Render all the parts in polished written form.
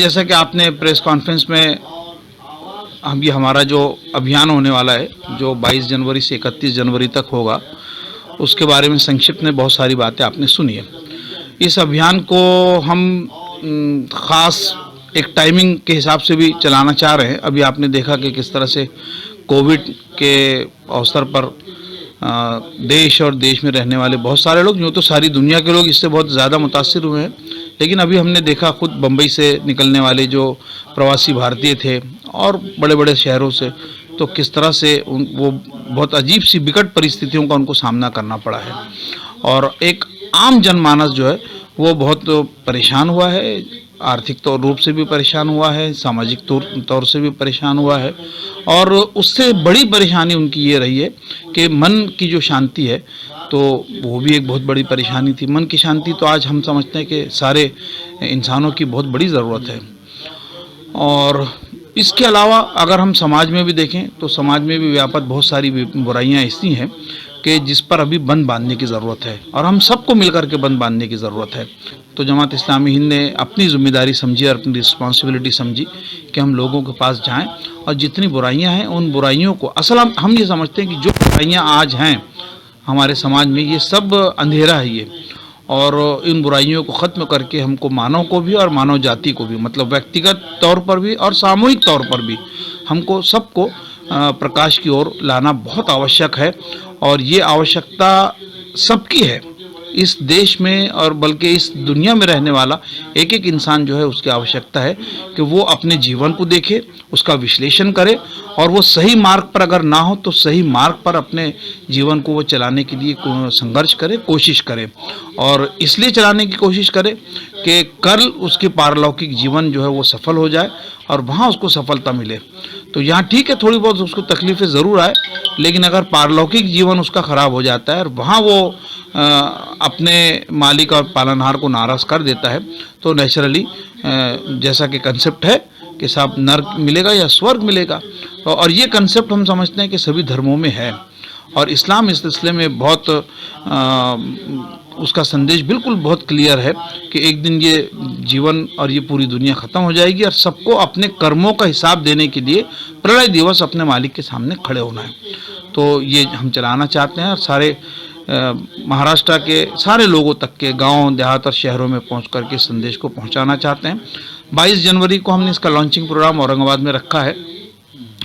जैसा कि आपने प्रेस कॉन्फ्रेंस में हम ये हमारा जो अभियान होने वाला है जो 22 जनवरी से 31 जनवरी तक होगा उसके बारे में संक्षिप्त में बहुत सारी बातें आपने सुनी है। इस अभियान को हम ख़ास एक टाइमिंग के हिसाब से भी चलाना चाह रहे हैं। अभी आपने देखा कि किस तरह से कोविड के अवसर पर देश और देश में रहने वाले बहुत सारे लोग, यूँ तो सारी दुनिया के लोग इससे बहुत ज़्यादा मुतासिर हुए हैं, लेकिन अभी हमने देखा खुद बम्बई से निकलने वाले जो प्रवासी भारतीय थे और बड़े बड़े शहरों से, तो किस तरह से वो बहुत अजीब सी विकट परिस्थितियों का उनको सामना करना पड़ा है। और एक आम जनमानस जो है वो बहुत परेशान हुआ है, आर्थिक तौर रूप से भी परेशान हुआ है, सामाजिक तौर से भी परेशान हुआ है। और उससे बड़ी परेशानी उनकी ये रही है कि मन की जो शांति है तो वो भी एक बहुत बड़ी परेशानी थी। मन की शांति तो आज हम समझते हैं कि सारे इंसानों की बहुत बड़ी ज़रूरत है। और इसके अलावा अगर हम समाज में भी देखें तो समाज में भी व्यापक बहुत सारी बुराइयां ऐसी हैं कि जिस पर अभी बंद बांधने की ज़रूरत है और हम सबको मिलकर के बंद बांधने की ज़रूरत है। तो जमात इस्लामी हिंद ने अपनी ज़िम्मेदारी समझी और अपनी रिस्पॉन्सिबिलिटी समझी कि हम लोगों के पास जाएं और जितनी बुराइयां हैं उन बुराइयों को, असल हम ये समझते हैं कि जो बुराइयां आज हैं हमारे समाज में ये सब अंधेरा है ये, और इन बुराइयों को ख़त्म करके हमको मानव को भी और मानव जाति को भी, मतलब व्यक्तिगत तौर पर भी और सामूहिक तौर पर भी हमको सबको प्रकाश की ओर लाना बहुत आवश्यक है। और ये आवश्यकता सबकी है इस देश में, और बल्कि इस दुनिया में रहने वाला एक एक इंसान जो है उसकी आवश्यकता है कि वो अपने जीवन को देखे, उसका विश्लेषण करे और वो सही मार्ग पर अगर ना हो तो सही मार्ग पर अपने जीवन को वो चलाने के लिए संघर्ष करे, कोशिश करे। और इसलिए चलाने की कोशिश करे कि कल उसके पारलौकिक जीवन जो है वो सफल हो जाए और वहाँ उसको सफलता मिले। तो यहाँ ठीक है थोड़ी बहुत उसको तकलीफ़ें ज़रूर आए, लेकिन अगर पारलौकिक जीवन उसका ख़राब हो जाता है और वहाँ वो अपने मालिक और पालनहार को नाराज़ कर देता है तो नेचुरली जैसा कि कंसेप्ट है कि साहब नर्क मिलेगा या स्वर्ग मिलेगा, और ये कंसेप्ट हम समझते हैं कि सभी धर्मों में है। और इस्लाम इस सिलसिले में बहुत उसका संदेश बिल्कुल बहुत क्लियर है कि एक दिन ये जीवन और ये पूरी दुनिया ख़त्म हो जाएगी और सबको अपने कर्मों का हिसाब देने के लिए प्रलय दिवस अपने मालिक के सामने खड़े होना है। तो ये हम चलाना चाहते हैं और सारे महाराष्ट्र के सारे लोगों तक के गांव देहात और शहरों में पहुंच करके संदेश को पहुंचाना चाहते हैं। 22 जनवरी को हमने इसका लॉन्चिंग प्रोग्राम औरंगाबाद में रखा है।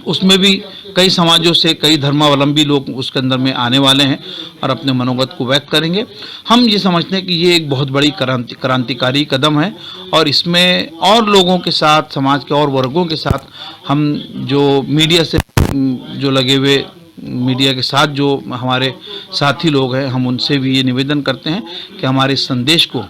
उसमें भी कई समाजों से कई धर्मावलंबी लोग उसके अंदर में आने वाले हैं और अपने मनोगत को व्यक्त करेंगे। हम ये समझते हैं कि ये एक बहुत बड़ी क्रांतिकारी कदम है और इसमें और लोगों के साथ, समाज के और वर्गों के साथ, हम जो मीडिया से जो लगे हुए मीडिया के साथ जो हमारे साथी लोग हैं, हम उनसे भी ये निवेदन करते हैं कि हमारे संदेश को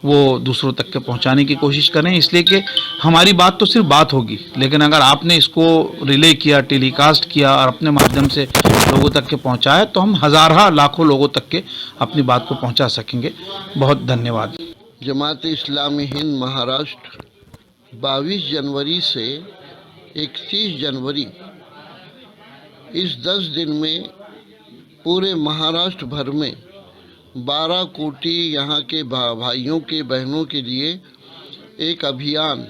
वो दूसरों तक के पहुंचाने की कोशिश करें। इसलिए कि हमारी बात तो सिर्फ बात होगी, लेकिन अगर आपने इसको रिले किया, टेलीकास्ट किया और अपने माध्यम से लोगों तक के पहुंचाया तो हम हज़ारों लाखों लोगों तक के अपनी बात को पहुंचा सकेंगे। बहुत धन्यवाद। जमात इस्लामी हिंद महाराष्ट्र 22 जनवरी से 31 जनवरी इस 10 दिन में पूरे महाराष्ट्र भर में 12 कोटि यहाँ के भाइयों के बहनों के लिए एक अभियान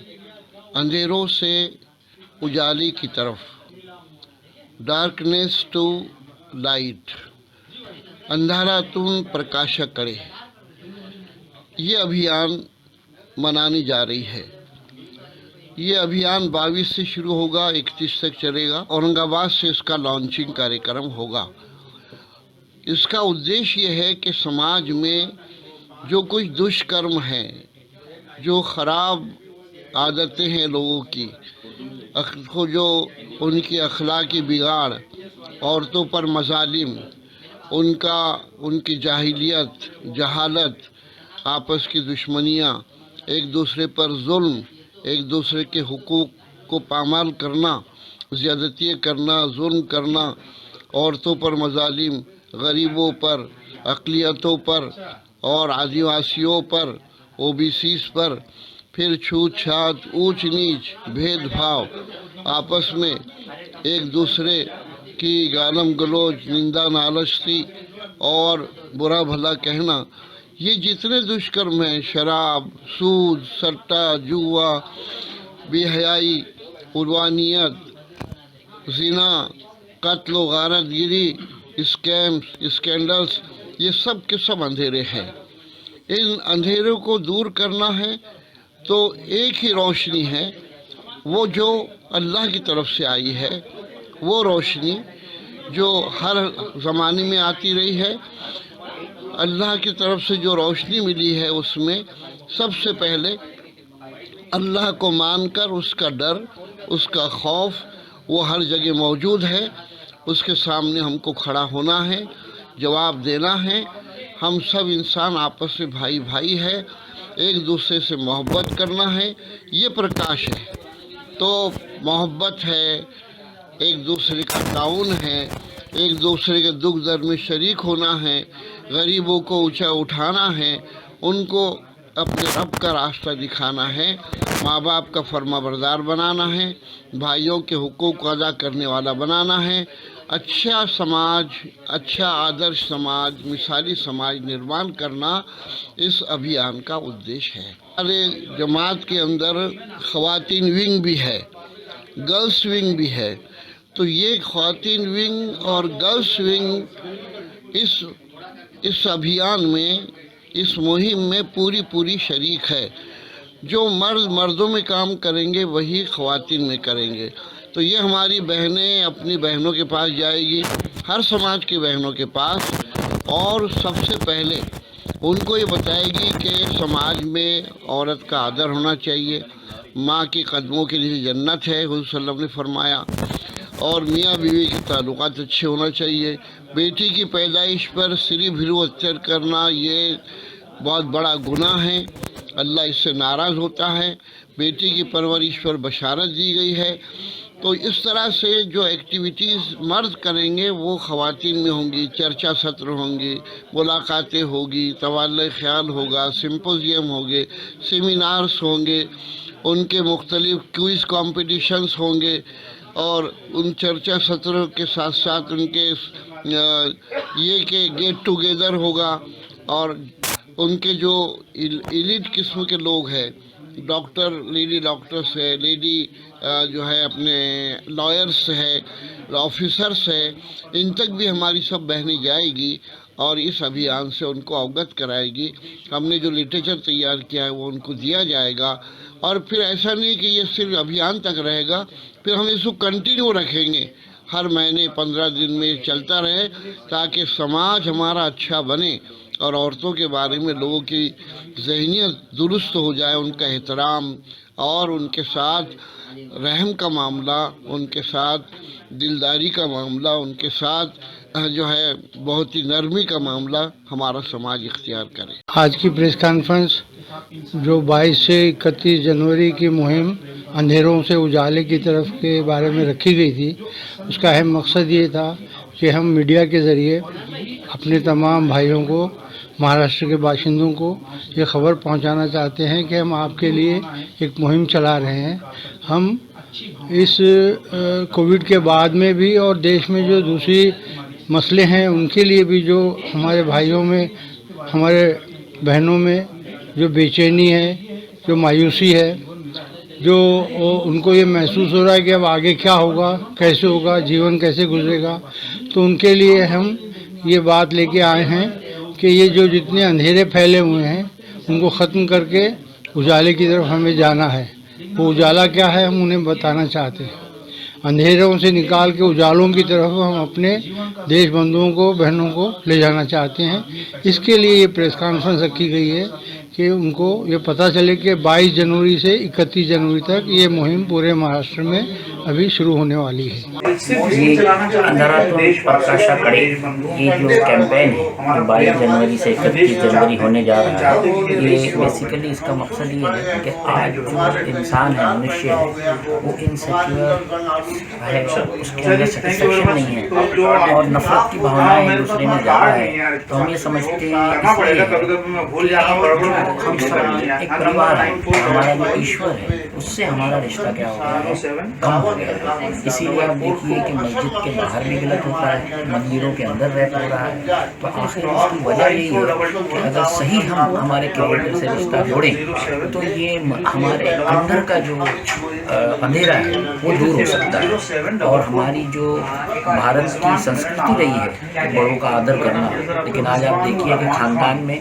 अंधेरों से उजाले की तरफ, डार्कनेस टू लाइट, अंधारातून प्रकाशाकडे, ये अभियान मनानी जा रही है। ये अभियान 22 से शुरू होगा, 31 तक चलेगा। औरंगाबाद से इसका लॉन्चिंग कार्यक्रम होगा। इसका उद्देश्य ये है कि समाज में जो कुछ दुष्कर्म हैं, जो ख़राब आदतें हैं लोगों की, जो उनकी अखलाकी बिगाड़, औरतों पर मजालिम, उनकी जाहिलियत, जहालत, आपस की दुश्मनियाँ, एक दूसरे पर जुल्म, एक दूसरे के हुकूक को पामाल करना, ज़्यादतियाँ करना, जुल्म करना, औरतों पर मजालिम, गरीबों पर, अक़लियतों पर और आदिवासियों पर, ओबीसीज़ पर, फिर छूत छात, ऊंच नीच, भेदभाव, आपस में एक दूसरे की गालम गलोच, निंदा नालस्ती और बुरा भला कहना, ये जितने दुष्कर्म हैं, शराब, सूद, सट्टा, जुआ, बेहयाई, उर्वानियत, ज़िना, कत्ल व गारतगिरी, स्कैम्स, स्कैंडल्स, ये सब के सब अंधेरे हैं। इन अंधेरों को दूर करना है तो एक ही रोशनी है, वो जो अल्लाह की तरफ से आई है, वो रोशनी जो हर ज़माने में आती रही है। अल्लाह की तरफ से जो रोशनी मिली है उसमें सबसे पहले अल्लाह को मानकर उसका डर, उसका खौफ वो हर जगह मौजूद है। उसके सामने हमको खड़ा होना है, जवाब देना है। हम सब इंसान आपस में भाई भाई है, एक दूसरे से मोहब्बत करना है, ये प्रकाश है। तो मोहब्बत है, एक दूसरे का ताउन है, एक दूसरे के दुख दर्द में शरीक होना है, गरीबों को ऊंचा उठाना है, उनको अपने रब का रास्ता दिखाना है, माँ बाप का फर्माबरदार बनाना है, भाइयों के हुकूक को अदा करने वाला बनाना है। अच्छा समाज, अच्छा आदर्श समाज, मिसाली समाज निर्माण करना इस अभियान का उद्देश्य है। हमारे जमात के अंदर ख़वातीन विंग भी है, गर्ल्स विंग भी है। तो ये ख़वातीन विंग और गर्ल्स विंग इस अभियान में, इस मुहिम में पूरी शरीक है। जो मर्द मर्दों में काम करेंगे वही ख़वातीन में करेंगे। तो ये हमारी बहनें अपनी बहनों के पास जाएगी, हर समाज की बहनों के पास, और सबसे पहले उनको ये बताएगी कि समाज में औरत का आदर होना चाहिए, माँ के कदमों के लिए जन्नत है, हुज़ूर सल्लल्लाहु अलैहि वसल्लम ने फरमाया, और मियाँ बीवी के ताल्लुकात अच्छे होना चाहिए। बेटी की पैदाइश पर सिरी भिरू अत्याचार करना ये बहुत बड़ा गुनाह है, अल्लाह इससे नाराज़ होता है। बेटी की परवरिश पर बशारत दी गई है। तो इस तरह से जो एक्टिविटीज़ मर्द करेंगे वो ख़वातीन में होंगी, चर्चा सत्र होंगी, मुलाकातें होगी, तबादला ख्याल होगा, सिम्पोजियम होंगे, सेमिनार्स होंगे, उनके मुख्तलिफ क्विज़ कॉम्पिटिशन्स होंगे, और उन चर्चा सत्रों के साथ साथ उनके ये के गेट टुगेदर होगा। और उनके जो एलिट किस्म के लोग हैं, डॉक्टर, लेडी डॉक्टर्स है, लेडी जो है अपने लॉयर्स है, ऑफिसर्स है, इन तक भी हमारी सब बहनें जाएगी और इस अभियान से उनको अवगत कराएगी। हमने जो लिटरेचर तैयार किया है वो उनको दिया जाएगा। और फिर ऐसा नहीं कि ये सिर्फ अभियान तक रहेगा, फिर हम इसको कंटिन्यू रखेंगे, हर महीने 15 दिन में चलता रहे, ताकि समाज हमारा अच्छा बने और औरतों के बारे में लोगों की ज़हनियत दुरुस्त हो जाए, उनका एहतराम और उनके साथ रहम का मामला, उनके साथ दिलदारी का मामला, उनके साथ जो है बहुत ही नरमी का मामला हमारा समाज इख्तियार करे। आज की प्रेस कॉन्फ्रेंस जो 22 से 31 जनवरी की मुहिम अंधेरों से उजाले की तरफ के बारे में रखी गई थी, उसका अहम मकसद ये था कि हम मीडिया के ज़रिए अपने तमाम भाइयों को, महाराष्ट्र के बाशिंदों को ये ख़बर पहुंचाना चाहते हैं कि हम आपके लिए एक मुहिम चला रहे हैं। हम इस कोविड के बाद में भी और देश में जो दूसरी मसले हैं उनके लिए भी, जो हमारे भाइयों में, हमारे बहनों में जो बेचैनी है, जो मायूसी है, जो उनको ये महसूस हो रहा है कि अब आगे क्या होगा, कैसे होगा, जीवन कैसे गुजरेगा, तो उनके लिए हम ये बात लेके आए हैं कि ये जो जितने अंधेरे फैले हुए हैं उनको ख़त्म करके उजाले की तरफ हमें जाना है। वो उजाला क्या है हम उन्हें बताना चाहते हैं। अंधेरों से निकाल के उजालों की तरफ हम अपने देश बंधुओं को, बहनों को ले जाना चाहते हैं। इसके लिए ये प्रेस कॉन्फ्रेंस रखी गई है कि उनको ये पता चले कि 22 जनवरी से 31 जनवरी तक ये मुहिम पूरे महाराष्ट्र में अभी शुरू होने वाली है। ये अंधारातून प्रकाशाकडे ये जो कैंपेन है जो 22 जनवरी से 31 जनवरी होने जा रहा है, ये बेसिकली इसका मकसद ये है कि आज जो इंसान है, मनुष्य है, वो इनसिक्योर है, उसके अंदर सेटिस्फेक्शन नहीं है और नफरत की भावनाएं एक दूसरे में ज़्यादा है। तो हम ये समझते हैं हम सब एक परिवार है, हमारा जो ईश्वर है उससे हमारा रिश्ता क्या हो गया है, कम हो गया है। इसीलिए आप देखिए कि मस्जिद के बाहर भी गलत होता है, मंदिरों के अंदर रैप हो रहा है। तो आखिर उसकी वजह यही है कि अगर सही हम हमारे क्रिएटर से रिश्ता जोड़ें तो ये हमारे अंदर का जो अंधेरा है वो दूर हो सकता है। और हमारी जो भारत की संस्कृति रही है बड़ों का आदर करना, लेकिन आज आप देखिए कि खानदान में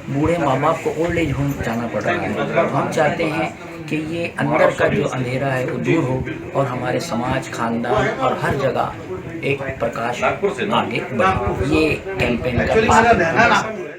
बूढ़े माँ बाप को ओल्ड एज होम जाना पड़ रहा है। तो हम चाहते हैं कि ये अंदर का जो अंधेरा है वो दूर हो और हमारे समाज, खानदान और हर जगह एक प्रकाश आगे बढ़े। ये कैंपेन का